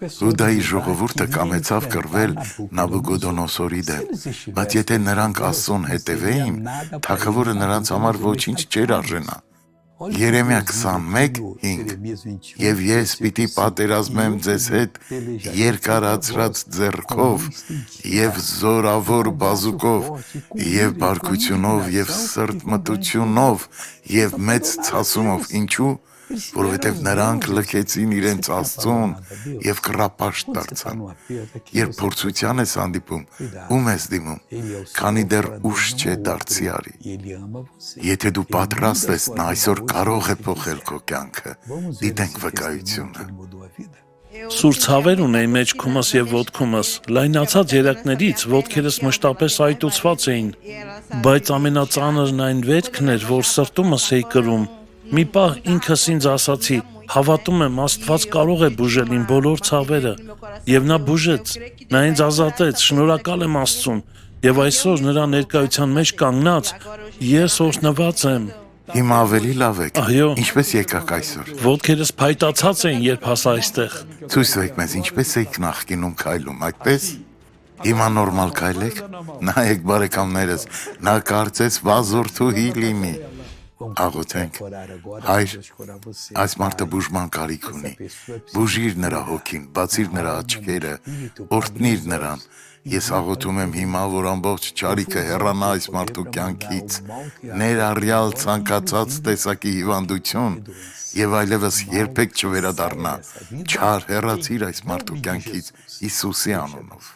Հուդայի ժողովուրդը կամեցավ կռվել Նաբուգոդոնոսորի դեմ, բայց եթե նրանք Աստծուն հետևեին, թագավորը նրանց համար ոչինչ չէր արժենա։ Երեմիա 21:5 Եվ ես պիտի պատերազմեմ ձեզ հետ երկարացրած ձեռքով և զորավոր բազուկով և բարկությունով և սրտմտությունով և մեծ ցասումով, ինչու՞, որովհետև նրանք լքեցին իրենց Աստծուն և կռապաշտ դարձան։ Երբ փորձության ես հանդիպում, ում ես դիմում, քանի դեռ ուշ չէ դարձի արի։ Եթե դու պատրաստ ես, նա այսօր կարող է փոխել քո կյանքը։ Դիտենք վկայությունը։ Սուր ցավեր ունեի մեջքումս և ոտքումս, լայնացած երակներից ոտքերս մշտապես այտուցված էին, բայց ամենածանրն այն վերքն էր, որ սրտումս էի կրում։ Մի պահ ինքս ինձ ասացի. հավատում եմ, Աստված կարող է բուժել իմ բոլոր ցավերը, և նա բուժեց, նա ինձ ազատեց, շնորհակալ եմ Աստծուն, և այսօր նրա ներկայության մեջ կանգնած ես օրհնված եմ։ Հիմա ավելի լավ եք։ Այո։ Ինչպես եկաք այսօր։ Ոտքերս փայտացած էին, երբ հասա այստեղ։ Ցույց տվեք մեզ, ինչպես եք նախկինում քայլում, այդպես։ Հիմա նորմալ քայլեք։ Նայեք բարեկամներս, նա կարծես վազորդուհի լինի։ Աղոթենք։ Հայր, այս մարդը բուժման կարիք ունի։ Բուժիր նրա հոգին, բացիր նրա աչքերը, օրհնիր նրան։ Ես աղոթում եմ հիմա, որ ամբողջ չարիքը հեռանա այս մարդու կյանքից, ներառյալ ցանկացած տեսակի հիվանդություն, եւ այլևս երբեք չվերադառնա։ Չար հեռացիր այս մարդու կյանքից Հիսուսի անունով։